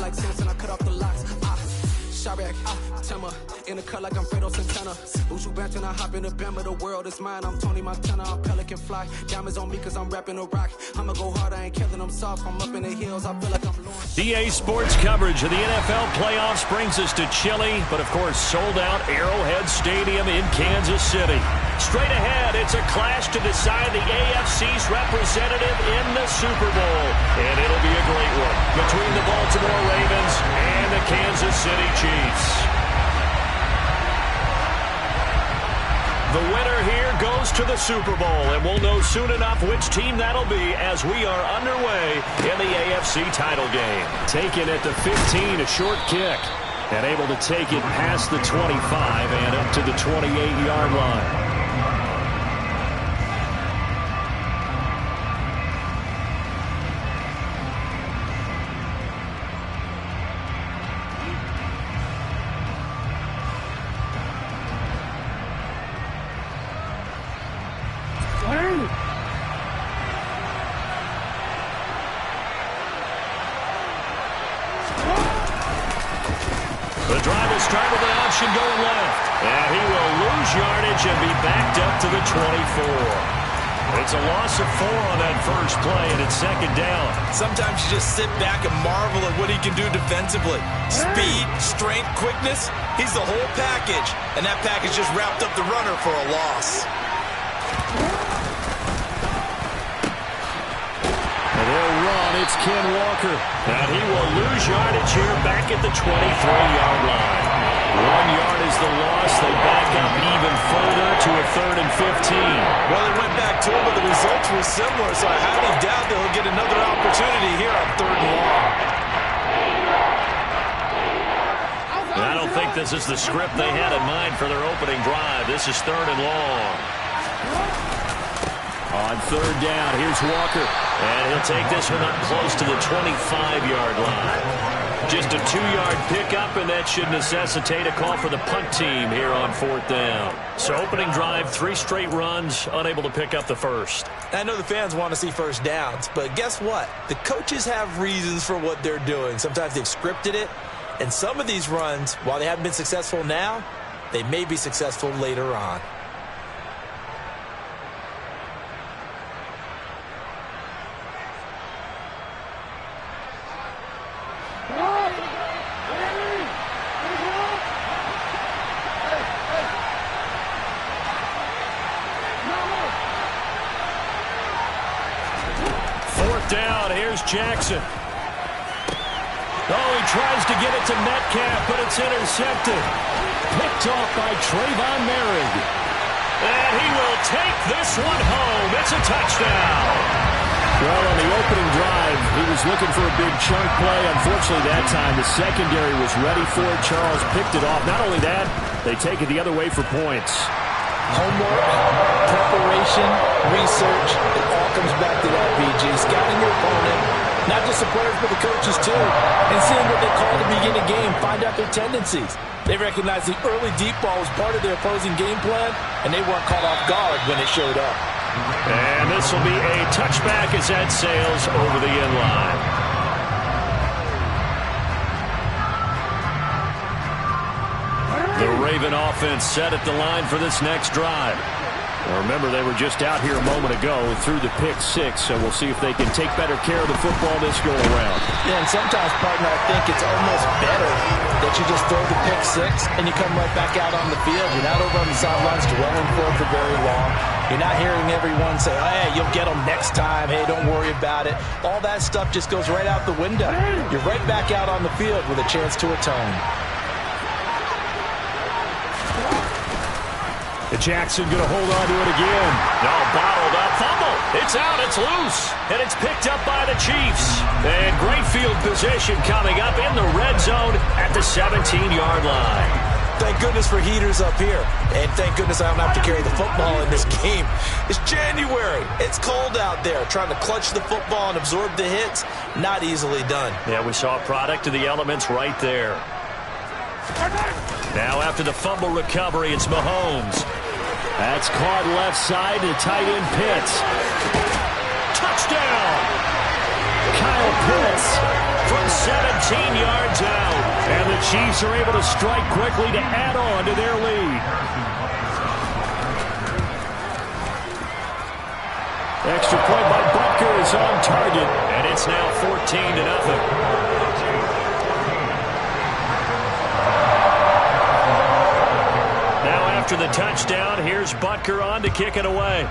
like Samson, I cut off the locks. Chirac, Timmer, in the cut like I'm Fredo Santana. Buju Banton, I hop in the Bama, the world is mine. I'm Tony Montana, I'm Pelican Fly. Diamonds on me cause I'm rapping a rock. I'ma go hard, I ain't killing them soft. I'm up in the hills, I feel like I'm Lawrence. EA Sports coverage of the NFL playoffs brings us to Chile, but of course sold out Arrowhead Stadium in Kansas City. Straight ahead, it's a clash to decide the AFC's representative in the Super Bowl. And it'll be a great one between the Baltimore Ravens and the Kansas City Chiefs. The winner here goes to the Super Bowl, and we'll know soon enough which team that'll be as we are underway in the AFC title game. Taken at the 15, a short kick, and able to take it past the 25 and up to the 28-yard line. The drive will start with an option going left. And he will lose yardage and be backed up to the 24. It's a loss of 4 on that first play, and it's second down. Sometimes you just sit back and marvel at what he can do defensively. Speed, strength, quickness, he's the whole package. And that package just wrapped up the runner for a loss. They'll run. It's Ken Walker. And he will lose yardage here back at the 23-yard line. 1 yard is the loss. They back up even further to a 3rd and 15. Well, they went back to him, but the results were similar, so I highly doubt that he'll get another opportunity here on 3rd and long. And I don't think this is the script they had in mind for their opening drive. This is 3rd and long. On 3rd down, here's Walker. And he'll take this one up close to the 25-yard line. Just a 2-yard pickup, and that should necessitate a call for the punt team here on 4th down. So opening drive, 3 straight runs, unable to pick up the first. I know the fans want to see first downs, but guess what? The coaches have reasons for what they're doing. Sometimes they've scripted it, and some of these runs, while they haven't been successful now, they may be successful later on. Down, here's Jackson. Oh, he tries to get it to Metcalf, but it's intercepted. Picked off by Trayvon Merrick. And he will take this one home. It's a touchdown. Well, on the opening drive, he was looking for a big chunk play. Unfortunately, that time, the secondary was ready for it. Charles picked it off. Not only that, they take it the other way for points. Homework, preparation, research, it all comes back to that, BG. Scouting your opponent, not just the players, but the coaches too, and seeing what they call to begin a game, find out their tendencies. They recognize the early deep ball was part of their opposing game plan, and they weren't caught off guard when it showed up. And this will be a touchback as that sails over the end line. The Raven offense set at the line for this next drive. Now remember, they were just out here a moment ago through the pick 6, so we'll see if they can take better care of the football this go around. Yeah, and sometimes, partner, I think it's almost better that you just throw the pick 6 and you come right back out on the field. You're not over on the sidelines dwelling for very long. You're not hearing everyone say, hey, you'll get them next time. Hey, don't worry about it. All that stuff just goes right out the window. You're right back out on the field with a chance to atone. Jackson going to hold on to it again. No, bottled up. Fumble. It's out. It's loose. And it's picked up by the Chiefs. And great field position coming up in the red zone at the 17-yard line. Thank goodness for heaters up here. And thank goodness I don't have to carry the football in this game. It's January. It's cold out there. Trying to clutch the football and absorb the hits, not easily done. Yeah, we saw a product of the elements right there. Now after the fumble recovery, it's Mahomes. That's caught left side to tight end Pitts. Touchdown! Kyle Pitts from 17 yards out. And the Chiefs are able to strike quickly to add on to their lead. Extra point by Butker is on target, and it's now 14-0. After the touchdown, here's Butker on to kick it away.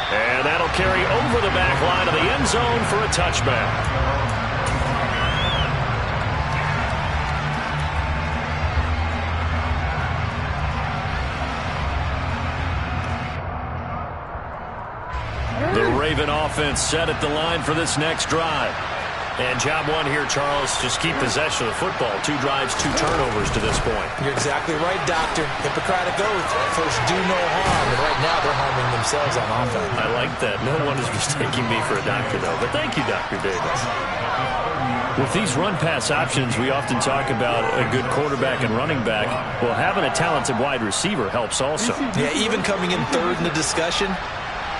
And that'll carry over the back line of the end zone for a touchback. The Raven offense set at the line for this next drive. And job one here, Charles, just keep possession of the football. 2 drives, 2 turnovers to this point. You're exactly right, Doctor. Hippocratic oath. First, do no harm. And right now, they're harming themselves on offense. I like that. No one is mistaking me for a doctor, though. But thank you, Dr. Davis. With these run-pass options, we often talk about a good quarterback and running back. Well, having a talented wide receiver helps also. Yeah, even coming in third in the discussion,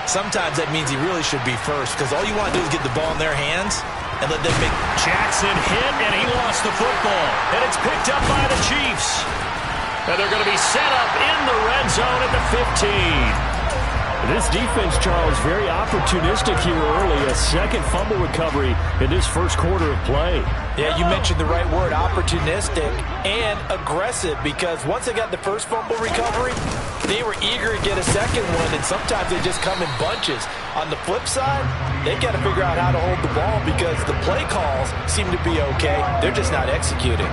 sometimes that means he really should be first, because all you want to do is get the ball in their hands and let them make. Jackson hit, and he lost the football. And it's picked up by the Chiefs. And they're going to be set up in the red zone at the 15. This defense, Charles, very opportunistic here early. A second fumble recovery in this first quarter of play. Yeah, you mentioned the right word, opportunistic and aggressive, because once they got the first fumble recovery, they were eager to get a second one, and sometimes they just come in bunches. On the flip side, they got to figure out how to hold the ball because the play calls seem to be okay. They're just not executing.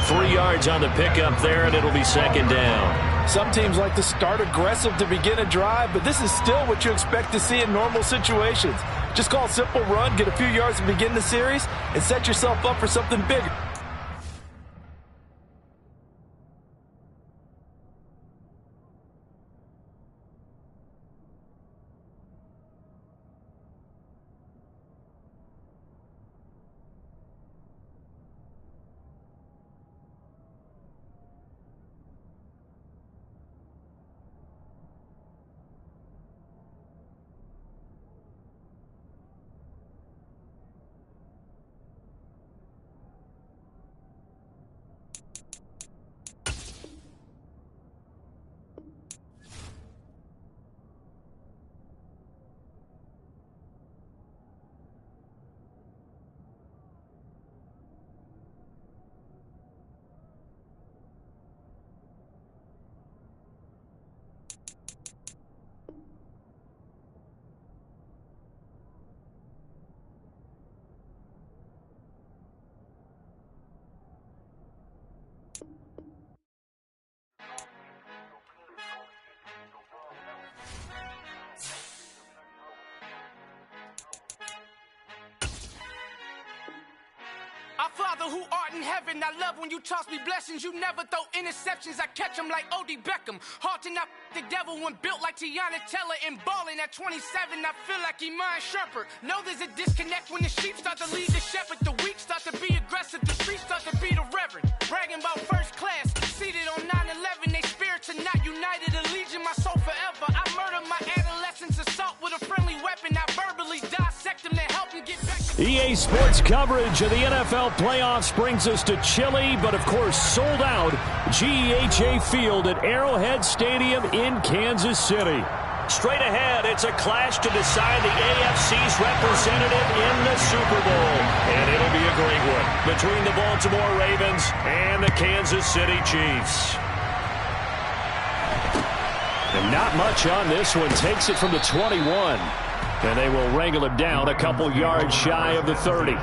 3 yards on the pickup there, and it'll be second down. Some teams like to start aggressive to begin a drive, but this is still what you expect to see in normal situations. Just call a simple run, get a few yards to begin the series, and set yourself up for something bigger. Our Father who art in heaven, I love when you toss me blessings. You never throw interceptions, I catch them like O.D. Beckham. Hard to not the devil when built like Tiana Teller and balling at 27. I feel like Iman Shumpert. Know there's a disconnect when the sheep start to lead the shepherd. The weak start to be aggressive, the streets start to be the reverend. Bragging about first class, seated on 9/11. They spirits are not united, a legion, my soul forever. I murdered my adolescence, assault with a friendly weapon. I verbally dissect them to help them get back. EA Sports coverage of the NFL playoffs brings us to chilly, but of course sold out GEHA Field at Arrowhead Stadium in Kansas City. Straight ahead, it's a clash to decide the AFC's representative in the Super Bowl. And it'll be a great one between the Baltimore Ravens and the Kansas City Chiefs. And not much on this one. Takes it from the 21. And they will wrangle him down a couple yards shy of the 30.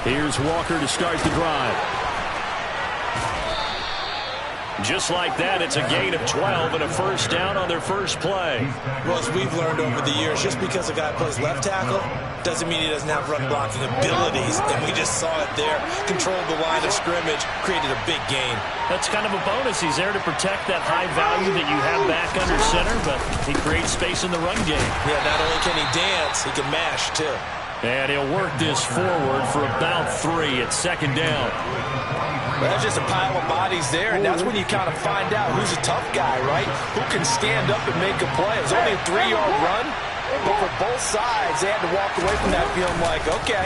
Here's Walker to start the drive. Just like that, it's a gain of 12 and a first down on their first play. Well, as we've learned over the years, just because a guy plays left tackle doesn't mean he doesn't have run blocking abilities. And we just saw it there. Controlled the line of scrimmage, created a big gain. That's kind of a bonus. He's there to protect that high value that you have back under center, but he creates space in the run game. Yeah, not only can he dance, he can mash, too. And he'll work this forward for about 3 at second down. Well, there's just a pile of bodies there, and that's when you kind of find out who's a tough guy, right? Who can stand up and make a play. It was only a 3-yard run, but for both sides, they had to walk away from that feeling like, okay,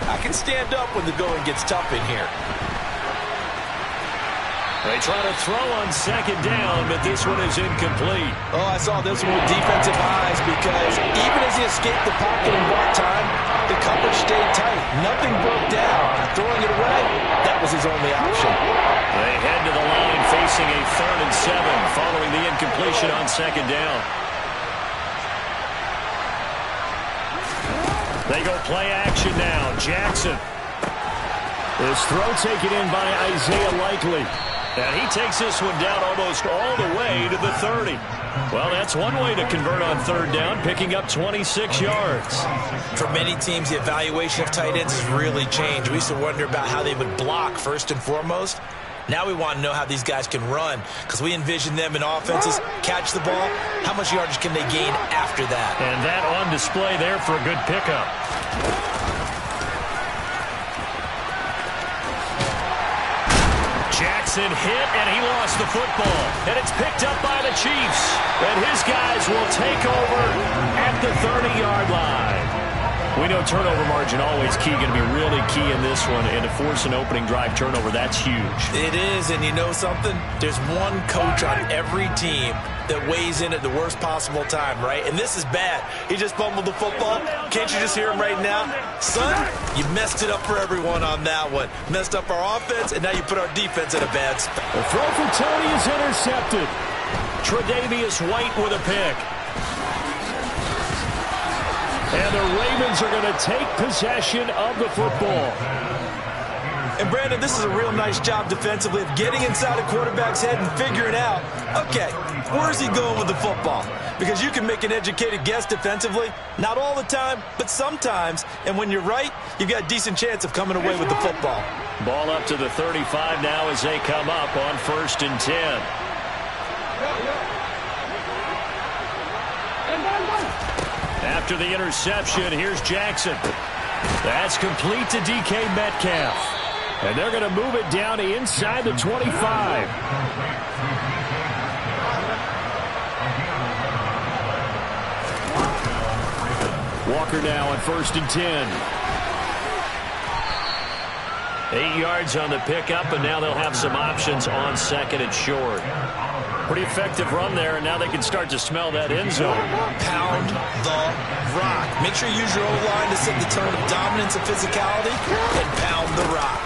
I can stand up when the going gets tough in here. They try to throw on second down, but this one is incomplete. Oh, I saw this one with defensive eyes because even as he escaped the pocket and bought time, the coverage stayed tight. Nothing broke down. Throwing it away, that was his only option. They head to the line facing a 3rd and 7 following the incompletion on second down. They go play action now. Jackson. This throw taken in by Isaiah Likely. And he takes this one down almost all the way to the 30. Well, that's one way to convert on 3rd down, picking up 26 yards. For many teams, the evaluation of tight ends has really changed. We used to wonder about how they would block first and foremost. Now we want to know how these guys can run because we envision them in offenses, catch the ball. How much yardage can they gain after that? And that on display there for a good pickup. Jackson hit, and he lost the football. And it's picked up by the Chiefs. And his guys will take over at the 30-yard line. We know turnover margin always key, going to be really key in this one. And to force an opening drive turnover, that's huge. It is, and you know something? There's one coach on every team that weighs in at the worst possible time, right? And this is bad. He just fumbled the football. Can't you just hear him right now? Son, you messed it up for everyone on that one. Messed up our offense, and now you put our defense in a bad spot. The throw from Tony is intercepted. Tre'Davious White with a pick. And the Ravens are going to take possession of the football. And, Brandon, this is a real nice job defensively of getting inside a quarterback's head and figuring out, okay, where's he going with the football? Because you can make an educated guess defensively. Not all the time, but sometimes. And when you're right, you've got a decent chance of coming away with the football. Ball up to the 35 now as they come up on 1st and 10. After the interception, here's Jackson. That's complete to DK Metcalf. And they're going to move it down to inside the 25. Walker now on 1st and 10. 8 yards on the pickup, and now they'll have some options on 2nd and short. Pretty effective run there, and now they can start to smell that end zone. Pound the rock. Make sure you use your O-line to set the tone of dominance and physicality, and pound the rock.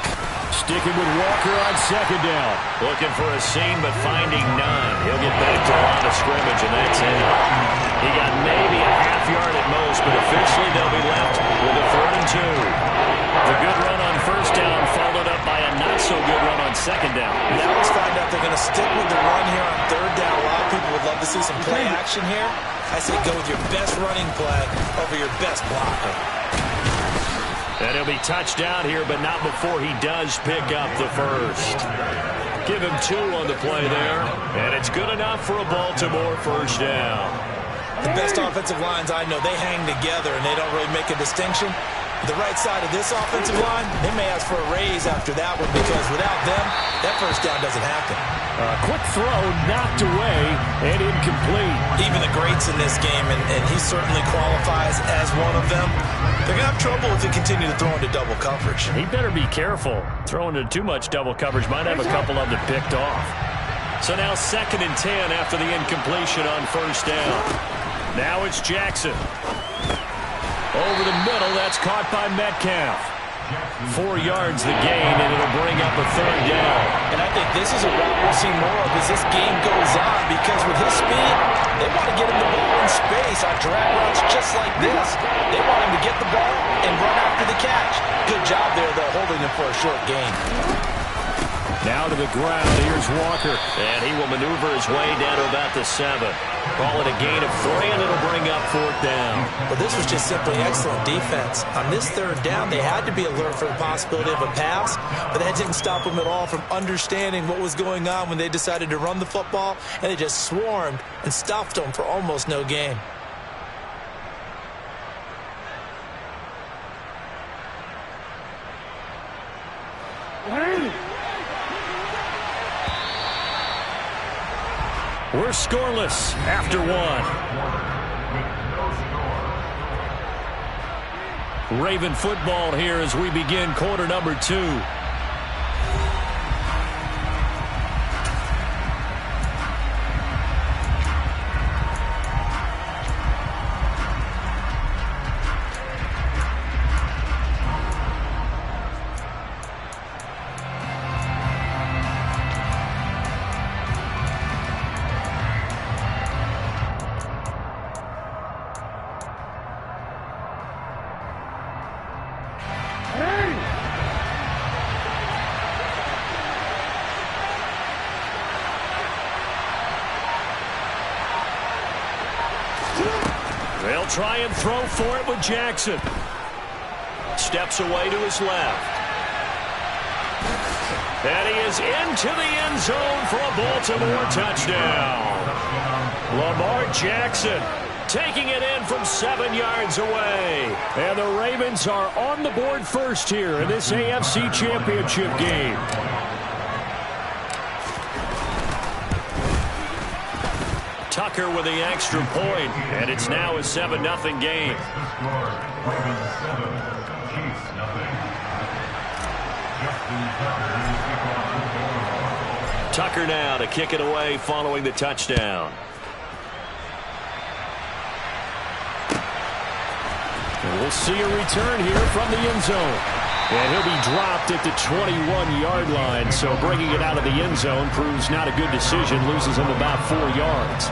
Sticking with Walker on 2nd down. Looking for a seam, but finding none. He'll get back to the line of scrimmage, and that's it. He got maybe a half yard at most, but officially they'll be left with a 3rd and 2. The good run on 1st down followed up by a not-so-good run on 2nd down. Now let's find out they're going to stick with the run here on 3rd down. A lot of people would love to see some play action here. I say go with your best running play over your best blocker. And he'll be touched down here, but not before he does pick up the first. Give him 2 on the play there, and it's good enough for a Baltimore 1st down. The best offensive lines I know, they hang together, and they don't really make a distinction. The right side of this offensive line, they may ask for a raise after that one because without them, that 1st down doesn't happen. Quick throw knocked away and incomplete. Even the greats in this game, and he certainly qualifies as one of them, they're going to have trouble if they continue to throw into double coverage. He better be careful. Throwing into too much double coverage might have a couple of them picked off. So now 2nd and 10 after the incompletion on 1st down. Now it's Jackson. Over the middle, that's caught by Metcalf. 4 yards the gain, and it'll bring up a 3rd down. And I think this is a route we'll see more of as this game goes on because with his speed, they want to get him the ball in space on drag routes just like this. They want him to get the ball and run after the catch. Good job there, though, holding him for a short gain. Now to the ground. Here's Walker. And he will maneuver his way down to about the 7. Call it a gain of 3, and it'll bring up 4th down. Well, this was just simply excellent defense. On this 3rd down, they had to be alert for the possibility of a pass, but that didn't stop them at all from understanding what was going on when they decided to run the football, and they just swarmed and stopped them for almost no gain. We're scoreless after 1. Raven football here as we begin quarter number 2. They'll try and throw for it with Jackson. Steps away to his left. And he is into the end zone for a Baltimore touchdown. Lamar Jackson taking it in from 7 yards away. And the Ravens are on the board first here in this AFC Championship game. Tucker with the extra point, and it's now a 7-0 game. Tucker now to kick it away following the touchdown. And we'll see a return here from the end zone. And he'll be dropped at the 21-yard line, so bringing it out of the end zone proves not a good decision, loses him about 4 yards.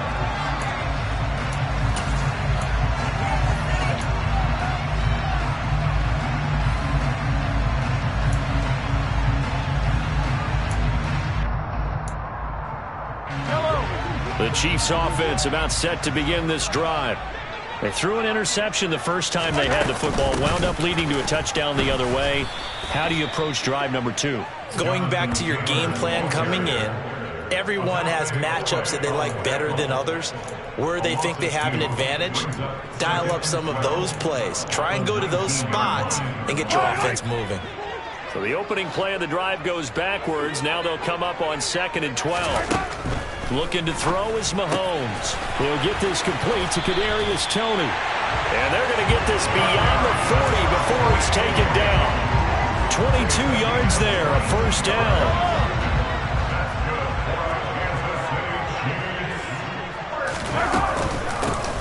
The Chiefs offense about set to begin this drive. They threw an interception the first time they had the football, wound up leading to a touchdown the other way. How do you approach drive number 2? Going back to your game plan coming in, everyone has matchups that they like better than others. Where they think they have an advantage, dial up some of those plays. Try and go to those spots and get your offense moving. So the opening play of the drive goes backwards. Now they'll come up on 2nd and 12. Looking to throw is Mahomes. He'll get this complete to Kadarius Toney. And they're going to get this beyond the 40 before he's taken down. 22 yards there, a first down.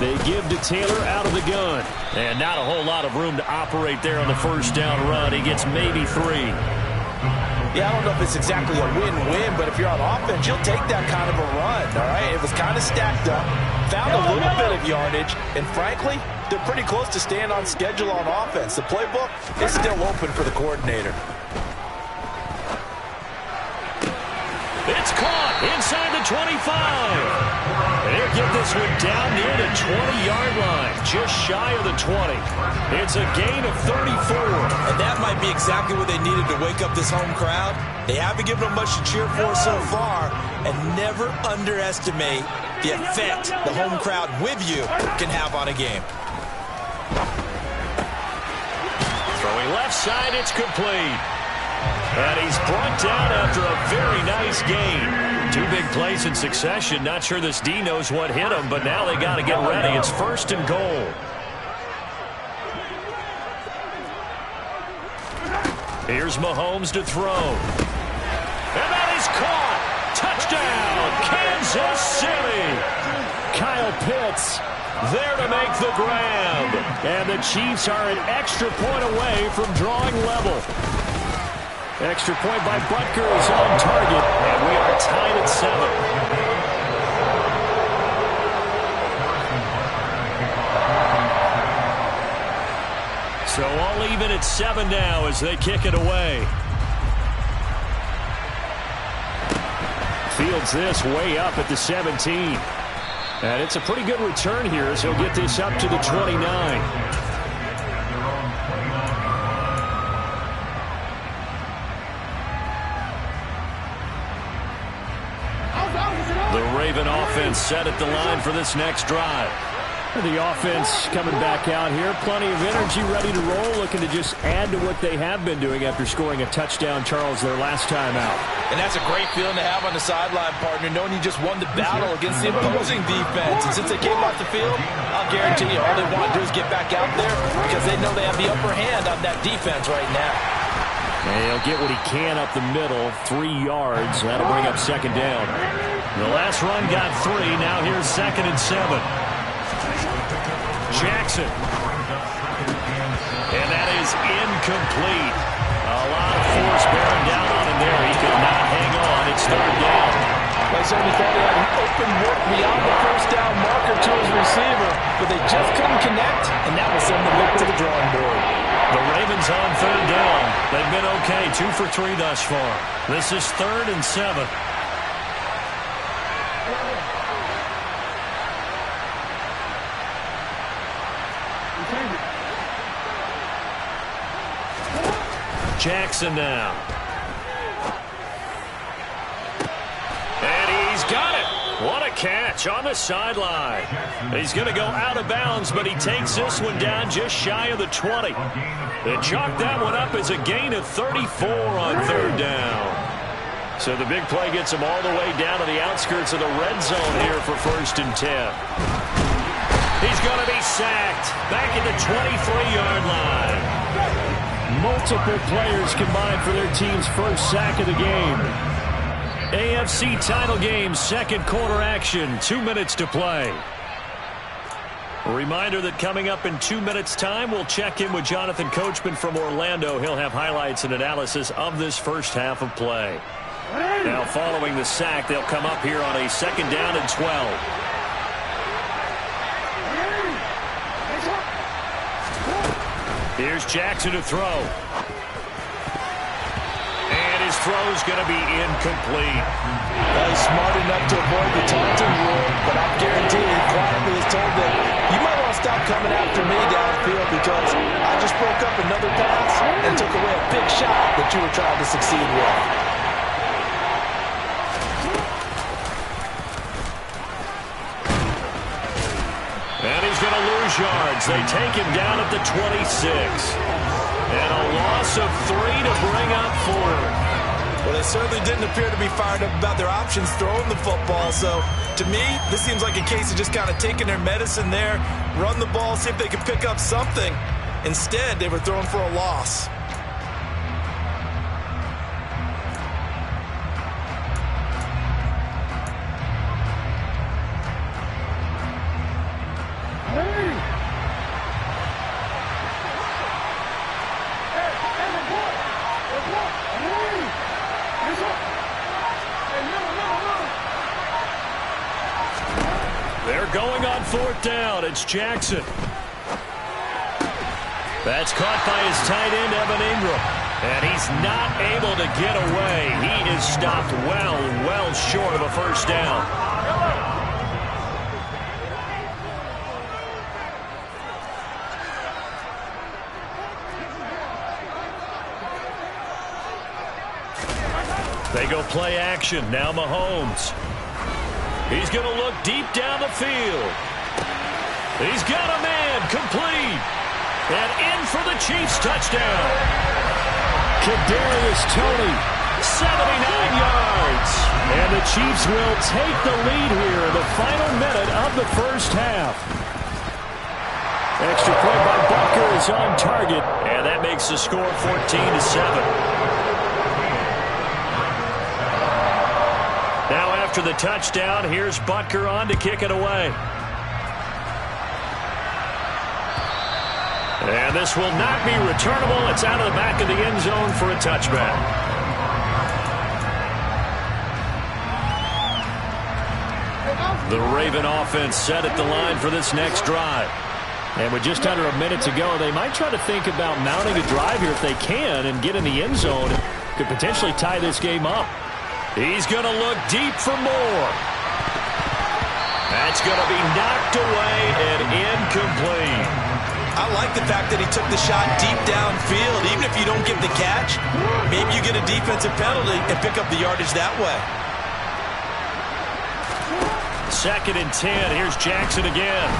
They give to Taylor out of the gun. And not a whole lot of room to operate there on the first down run. He gets maybe 3. Yeah, I don't know if it's exactly a win-win, but if you're on offense, you'll take that kind of a run, all right? It was kind of stacked up, found a little bit of yardage, and frankly, they're pretty close to staying on schedule on offense. The playbook is still open for the coordinator. It's caught inside the 25. And he'll get this one down near the 20-yard line, just shy of the 20. It's a gain of 34. And that might be exactly what they needed to wake up this home crowd. They haven't given them much to cheer for so far, and never underestimate the effect the home crowd with you can have on a game. Throwing left side, it's complete. And he's brought down after a very nice gain. 2 big plays in succession. Not sure this D knows what hit him, but now they got to get ready. It's 1st and goal. Here's Mahomes to throw. And that is caught. Touchdown, Kansas City. Kyle Pitts there to make the grab. And the Chiefs are an extra point away from drawing level. Extra point by Butker is on target, and we are tied at 7. So all even at 7 now as they kick it away. fields this way up at the 17. And it's a pretty good return here as he'll get this up to the 29. The Raven offense set at the line for this next drive. The offense coming back out here. Plenty of energy, ready to roll, looking to just add to what they have been doing after scoring a touchdown, Charles, their last time out. And that's a great feeling to have on the sideline, partner, knowing you just won the battle against the opposing defense. And since they came off the field, I'll guarantee you all they want to do is get back out there because they know they have the upper hand on that defense right now. And he'll get what he can up the middle, 3 yards. That'll bring up second down. The last run got 3. Now here's 2nd and 7. Jackson. And that is incomplete. A lot of force bearing down on him there. He could not hang on. It's 3rd down. I certainly thought he had an open look beyond the first down marker to his receiver, but they just couldn't connect, and that will send them back to the drawing board. The Ravens on 3rd down. They've been okay, 2 for 3 thus far. This is 3rd and 7. Jackson now. And he's got it. What a catch on the sideline. He's going to go out of bounds, but he takes this one down just shy of the 20. They chalked that one up as a gain of 34 on 3rd down. So the big play gets him all the way down to the outskirts of the red zone here for 1st and 10. He's going to be sacked back at the 23-yard line. Multiple players combined for their team's first sack of the game. AFC title game, 2nd quarter action, 2 minutes to play. A reminder that coming up in 2 minutes' time, we'll check in with Jonathan Coachman from Orlando. He'll have highlights and analysis of this first half of play. Now, following the sack, they'll come up here on a 2nd down and 12. Here's Jackson to throw. And his throw's going to be incomplete. He's smart enough to avoid the taunting rule, but I guarantee he quietly is told that you might want to stop coming after me downfield because I just broke up another pass and took away a big shot that you were trying to succeed with. And he's going to lose yards. They take him down at the 26. And a loss of 3 to bring up 4. Well, they certainly didn't appear to be fired up about their options throwing the football. So, to me, this seems like a case of just kind of taking their medicine there, run the ball, see if they can pick up something. Instead, they were throwing for a loss. They're going on 4th down. It's Jackson. That's caught by his tight end, Evan Ingram. And he's not able to get away. He is stopped well short of a 1st down. They go play action. Now Mahomes. He's going to look deep down the field. He's got a man, complete. And in for the Chiefs touchdown. Kadarius Toney, 79 yards. And the Chiefs will take the lead here in the final minute of the first half. Extra point by Butker is on target. And that makes the score 14-7. Now after the touchdown, here's Butker on to kick it away. And this will not be returnable. It's out of the back of the end zone for a touchback. The Raven offense set at the line for this next drive. And with just under a minute to go, they might try to think about mounting a drive here if they can and get in the end zone. Could potentially tie this game up. He's going to look deep for more. That's going to be knocked away and incomplete. I like the fact that he took the shot deep downfield. Even if you don't get the catch, maybe you get a defensive penalty and pick up the yardage that way. 2nd and 10. Here's Jackson again.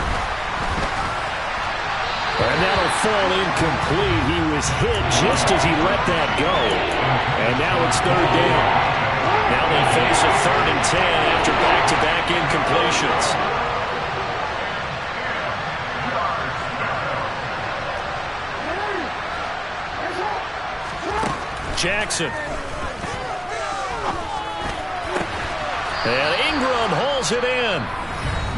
And that'll fall incomplete. He was hit just as he let that go. And now it's 3rd down. Now they face a 3rd and 10 after back-to-back incompletions. Jackson. And Ingram hauls it in.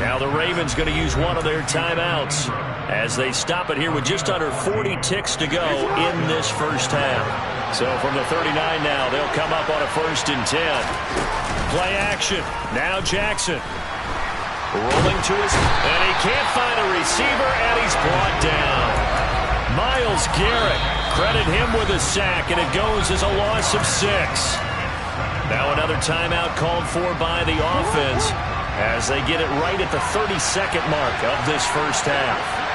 Now the Ravens going to use one of their timeouts as they stop it here with just under 40 ticks to go in this first half. So from the 39 now, they'll come up on a 1st and 10. Play action. Now Jackson. Rolling to his, and he can't find a receiver, and he's brought down. Myles Garrett, credit him with a sack, and it goes as a loss of 6. Now another timeout called for by the offense as they get it right at the 32nd mark of this first half.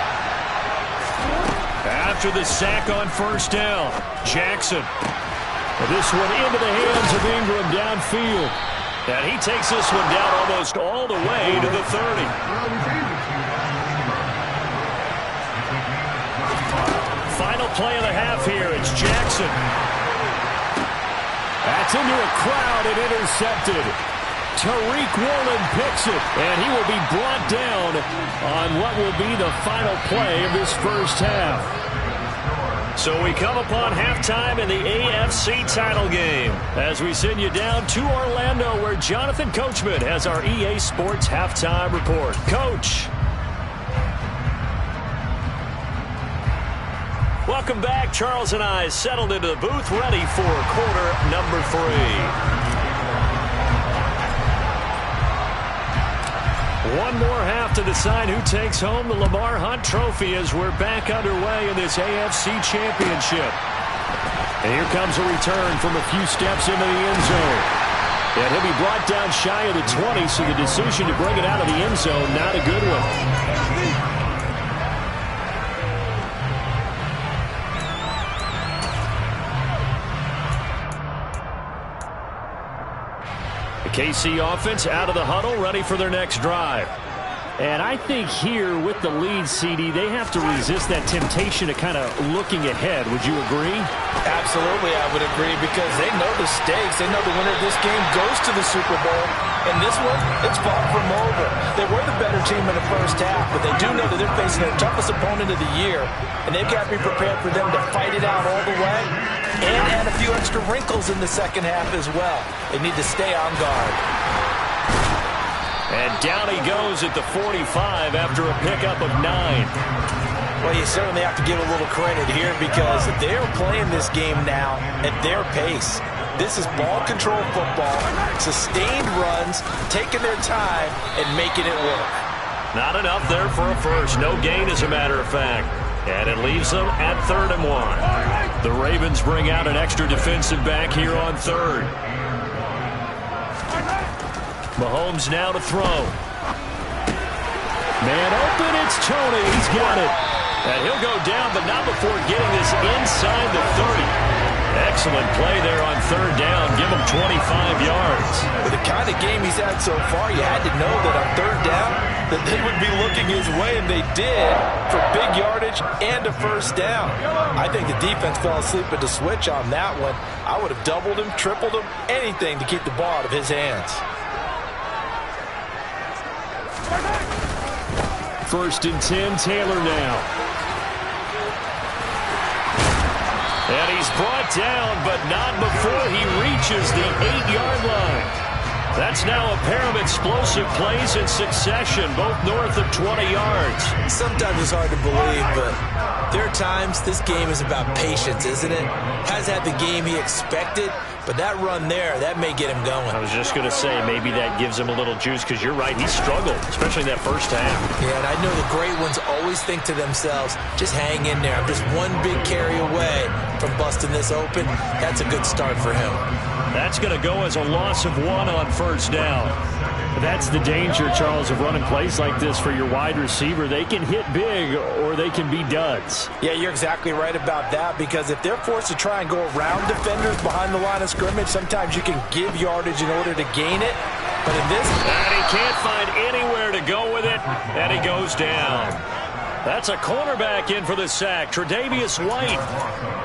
After the sack on 1st down, Jackson. This one into the hands of Ingram downfield. And he takes this one down almost all the way to the 30. Final play of the half here. It's Jackson. That's into a crowd and intercepted. Tariq Woolen picks it, and he will be brought down on what will be the final play of this first half. So we come upon halftime in the AFC title game as we send you down to Orlando where Jonathan Coachman has our EA Sports halftime report. Coach. Welcome back. Charles and I settled into the booth ready for quarter number 3. One more half to decide who takes home the Lamar Hunt Trophy as we're back underway in this AFC Championship. And here comes a return from a few steps into the end zone. And he'll be brought down shy of the 20, so the decision to bring it out of the end zone, not a good one. The KC offense out of the huddle, ready for their next drive. And I think here with the lead, CD, they have to resist that temptation to kind of looking ahead. Would you agree? Absolutely, I would agree, because they know the stakes. They know the winner of this game goes to the Super Bowl. And this one, it's far from over. They were the better team in the first half, but they do know that they're facing their toughest opponent of the year. And they've got to be prepared for them to fight it out all the way and add a few extra wrinkles in the second half as well. They need to stay on guard. And down he goes at the 45 after a pickup of 9. Well, you certainly have to give a little credit here because they're playing this game now at their pace. This is ball control football, sustained runs, taking their time, and making it work. Not enough there for a first. No gain, as a matter of fact. And it leaves them at 3rd and 1. The Ravens bring out an extra defensive back here on 3rd. Mahomes now to throw. Man open, it's Tony. He's got it. And he'll go down, but not before getting this inside the 30. Excellent play there on 3rd down. Give him 25 yards. With the kind of game he's had so far, you had to know that on 3rd down that they would be looking his way, and they did, for big yardage and a first down. I think the defense fell asleep at the switch on that one. I would have doubled him, tripled him, anything to keep the ball out of his hands. 1st and 10, Taylor now. And he's brought down, but not before he reaches the 8-yard line. That's now a pair of explosive plays in succession, both north of 20 yards. Sometimes it's hard to believe, but there are times this game is about patience, isn't it? Has had the game he expected, But that run there, that may get him going. I was just going to say, maybe that gives him a little juice, because you're right, he struggled, especially in that first half. Yeah, and I know the great ones always think to themselves, just hang in there. I'm just one big carry away from busting this open. That's a good start for him. That's going to go as a loss of 1 on first down. That's the danger, Charles, of running plays like this for your wide receiver. They can hit big or they can be duds. Yeah, you're exactly right about that, because if they're forced to try and go around defenders behind the line of scrimmage, sometimes you can give yardage in order to gain it. But in this... And he can't find anywhere to go with it, and he goes down. That's a cornerback in for the sack, Tre'Davious White.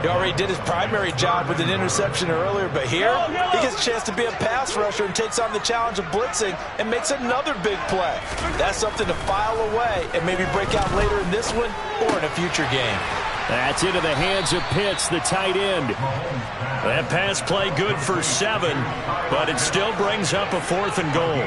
He already did his primary job with an interception earlier, but here he gets a chance to be a pass rusher and takes on the challenge of blitzing and makes another big play. That's something to file away and maybe break out later in this one or in a future game. That's into the hands of Pitts, the tight end. That pass play good for 7, but it still brings up a 4th and goal.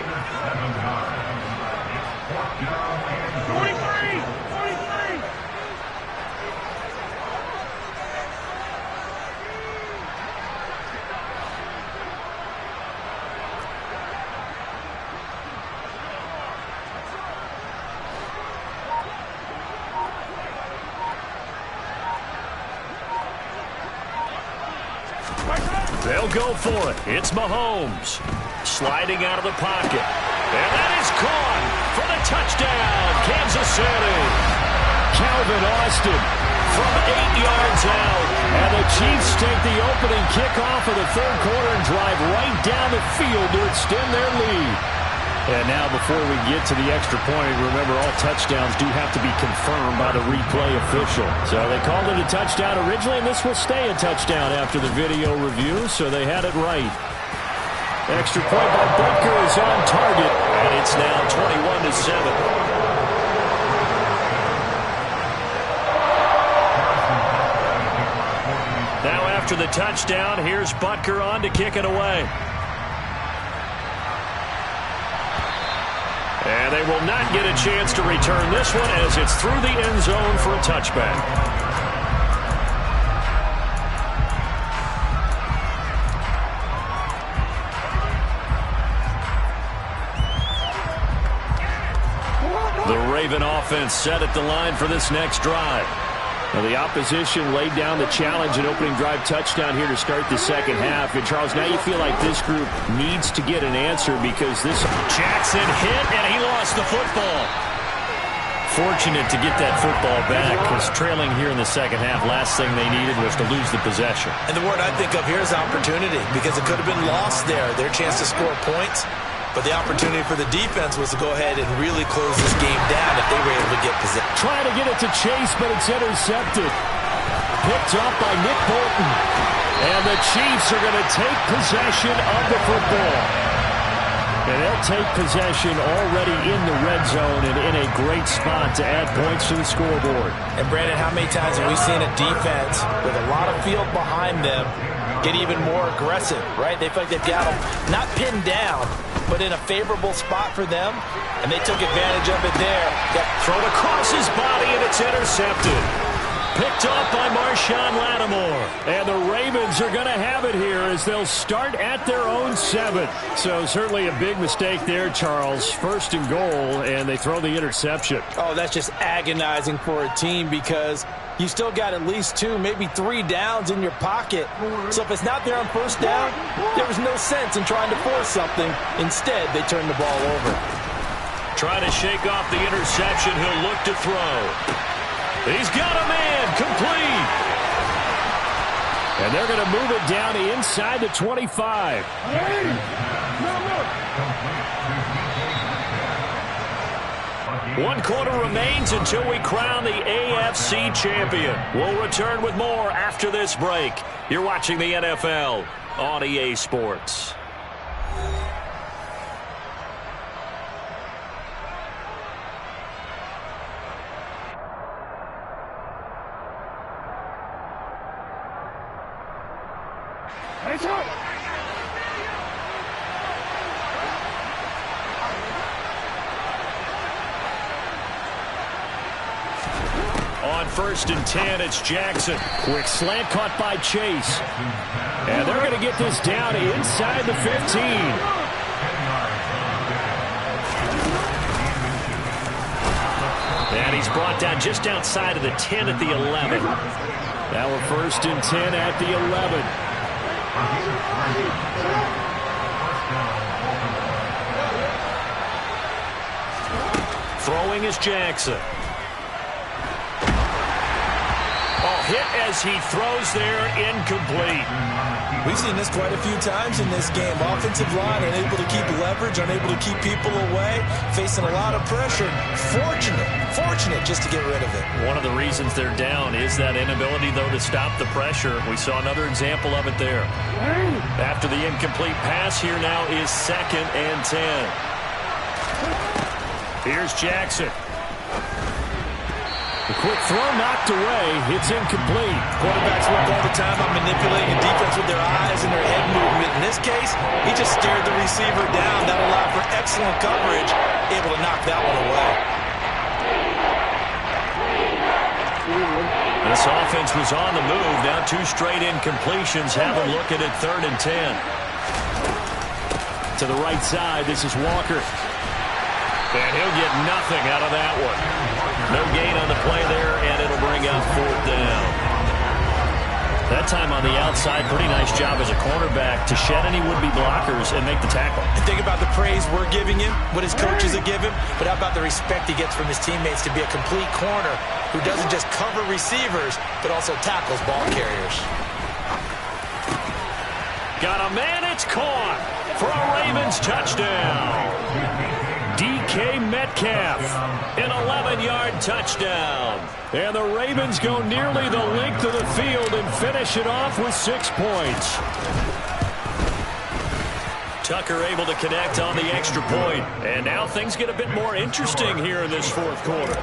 They'll go for it. It's Mahomes. Sliding out of the pocket. And that is caught for the touchdown, Kansas City. Calvin Austin from 8 yards out. And the Chiefs take the opening kickoff of the third quarter and drive right down the field to extend their lead. And now before we get to the extra point, remember all touchdowns do have to be confirmed by the replay official. So they called it a touchdown originally, and this will stay a touchdown after the video review, so they had it right. Extra point by Butker is on target, and it's now 21-7. Now after the touchdown, here's Butker on to kick it away. And they will not get a chance to return this one as it's through the end zone for a touchback. The Raven offense set at the line for this next drive. Now the opposition laid down the challenge and opening drive touchdown here to start the second half. And Charles, now you feel like this group needs to get an answer because this... Jackson hit and he lost the football. Fortunate to get that football back because trailing here in the second half, last thing they needed was to lose the possession. And the word I think of here is opportunity, because it could have been lost there, their chance to score points. But the opportunity for the defense was to go ahead and really close this game down if they were able to get possession. Trying to get it to Chase, but it's intercepted. Picked up by Nick Bolton. And the Chiefs are going to take possession of the football. And they'll take possession already in the red zone and in a great spot to add points to the scoreboard. And Brandon, how many times have we seen a defense with a lot of field behind them get even more aggressive, right? They feel like they've got them not pinned down, but in a favorable spot for them, and they took advantage of it there. That thrown across his body, and it's intercepted. Picked off by Marshawn Lattimore. And the Ravens are going to have it here as they'll start at their own 7. So certainly a big mistake there, Charles. 1st and goal, and they throw the interception. Oh, that's just agonizing for a team because you still got at least 2, maybe 3 downs in your pocket. So if it's not there on 1st down, there was no sense in trying to force something. Instead, they turn the ball over. Trying to shake off the interception. He'll look to throw. He's got a man, complete. And they're going to move it down inside the 25. One quarter remains until we crown the AFC champion. We'll return with more after this break. You're watching the NFL on EA Sports. On 1st and 10, it's Jackson. Quick slant caught by Chase. And they're going to get this down inside the 15. And he's brought down just outside of the 10 at the 11. Now we're 1st and 10 at the 11. Throwing is Jackson. Hit as he throws there, incomplete. We've seen this quite a few times in this game. Offensive line unable to keep leverage, unable to keep people away, facing a lot of pressure. Fortunate just to get rid of it. One of the reasons they're down is that inability, though, to stop the pressure. We saw another example of it there. After the incomplete pass, here now is 2nd and 10. Here's Jackson. The quick throw knocked away. It's incomplete. Quarterbacks work all the time on manipulating the defense with their eyes and their head movement. In this case, he just stared the receiver down. That allowed for excellent coverage, able to knock that one away. This offense was on the move. Now 2 straight incompletions. Have them looking at 3rd and 10. To the right side, this is Walker. And he'll get nothing out of that one. No gain on the play there, and it'll bring out 4th down. That time on the outside, pretty nice job as a cornerback to shed any would-be blockers and make the tackle. And think about the praise we're giving him, what his coaches are giving, but how about the respect he gets from his teammates to be a complete corner who doesn't just cover receivers, but also tackles ball carriers. Got a man, it's caught for a Ravens touchdown. DK Metcalf, an 11-yard touchdown. And the Ravens go nearly the length of the field and finish it off with 6 points. Tucker able to connect on the extra point. And now things get a bit more interesting here in this 4th quarter.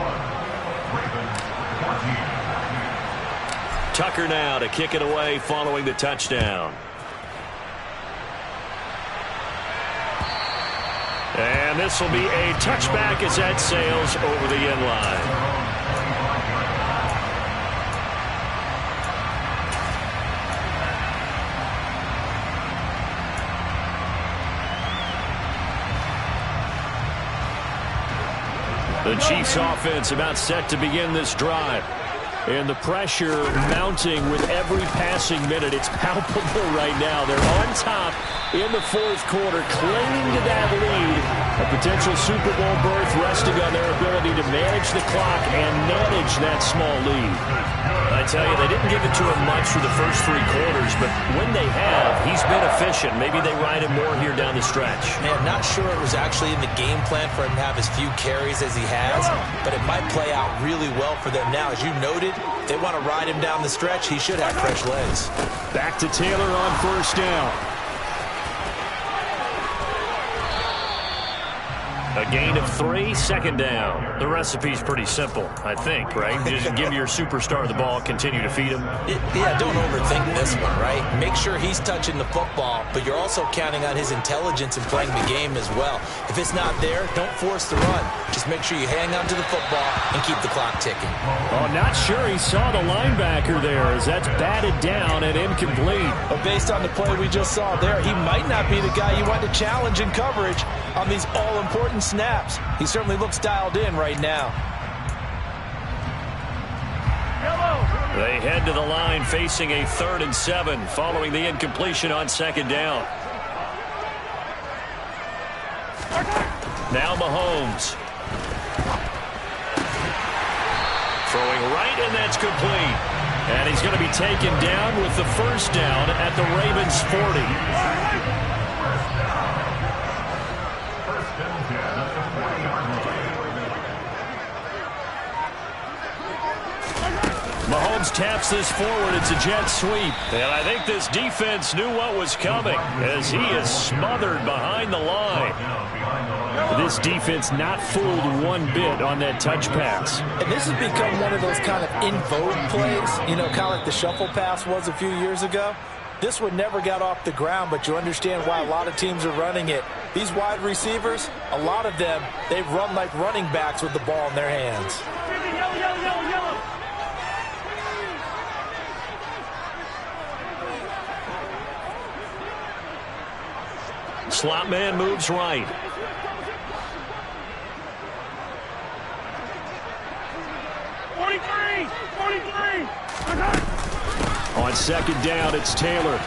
Tucker now to kick it away following the touchdown. And this will be a touchback as that sails over the end line. The Chiefs offense about set to begin this drive. And the pressure mounting with every passing minute. It's palpable right now. They're on top in the 4th quarter, clinging to that lead. A potential Super Bowl berth resting on their ability to manage the clock and manage that small lead. I tell you, they didn't give it to him much for the first 3 quarters, but when they have, he's been efficient. Maybe they ride him more here down the stretch. Man, not sure it was actually in the game plan for him to have as few carries as he has, but it might play out really well for them now. As you noted, they want to ride him down the stretch. He should have fresh legs. Back to Taylor on 1st down. A gain of 3, 2nd down. The recipe's pretty simple, I think, right? Just give your superstar the ball, continue to feed him. Yeah, don't overthink this one, right? Make sure he's touching the football, but you're also counting on his intelligence in playing the game as well. If it's not there, don't force the run. Just make sure you hang on to the football and keep the clock ticking. Oh, not sure he saw the linebacker there as that's batted down and incomplete. But based on the play we just saw there, he might not be the guy you want to challenge in coverage on these all-important snaps. He certainly looks dialed in right now. They head to the line facing a 3rd and 7 following the incompletion on 2nd down. Now Mahomes. Throwing right, and that's complete. And he's going to be taken down with the 1st down at the Ravens 40. Mahomes taps this forward. It's a jet sweep. And I think this defense knew what was coming as he is smothered behind the line. This defense not fooled one bit on that touch pass. And this has become one of those kind of in vogue plays, you know, kind of like the shuffle pass was a few years ago. This one never got off the ground, but you understand why a lot of teams are running it. These wide receivers, a lot of them, they run like running backs with the ball in their hands. Slot man moves right. On second down, it's Taylor.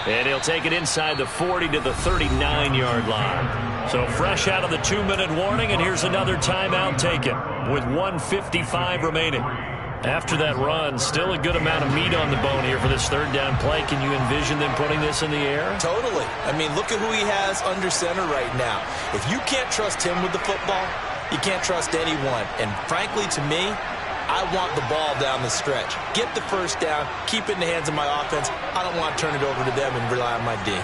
And he'll take it inside the 40 to the 39-yard line. So fresh out of the 2-minute warning, and here's another timeout taken with 1:55 remaining. After that run, still a good amount of meat on the bone here for this third down play. Can you envision them putting this in the air? Totally. I mean, look at who he has under center right now. If you can't trust him with the football, you can't trust anyone. And frankly, to me, I want the ball down the stretch. Get the first down, keep it in the hands of my offense. I don't want to turn it over to them and rely on my D.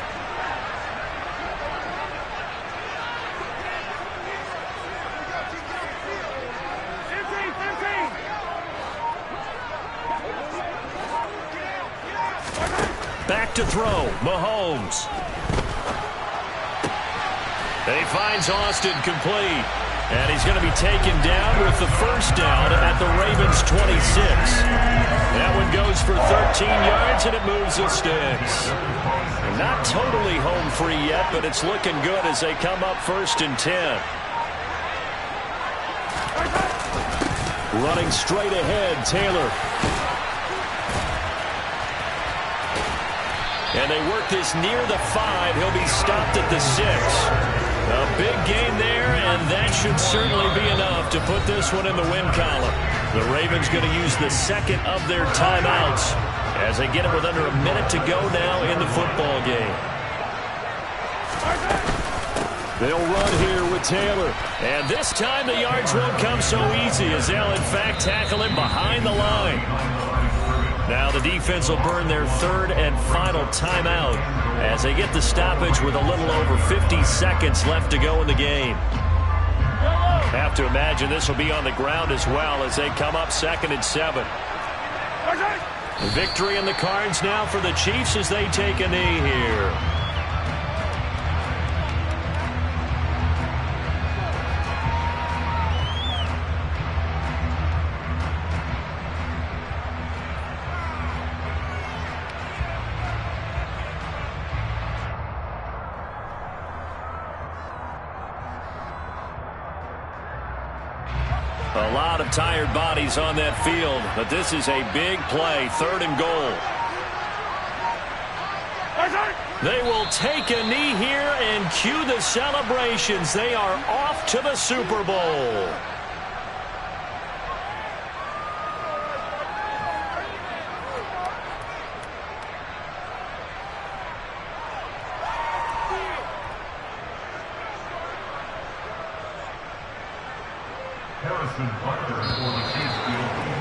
Back to throw, Mahomes. And he finds Austin complete. And he's going to be taken down with the first down at the Ravens' 26. That one goes for 13 yards, and it moves the sticks. Not totally home free yet, but it's looking good as they come up 1st and 10. Running straight ahead, Taylor. And they work this near the 5. He'll be stopped at the 6. A big gain there, and that should certainly be enough to put this one in the win column. The Ravens going to use the second of their timeouts as they get it with under a minute to go now in the football game. They'll run here with Taylor. And this time the yards won't come so easy as they'll in fact tackle him behind the line. Now the defense will burn their third and final timeout as they get the stoppage with a little over 50 seconds left to go in the game. Have to imagine this will be on the ground as well as they come up 2nd and 7. Victory in the cards now for the Chiefs as they take a knee here. A lot of tired bodies on that field, but this is a big play, 3rd and goal. They will take a knee here and cue the celebrations. They are off to the Super Bowl. Harrison Butker for the Chiefs field.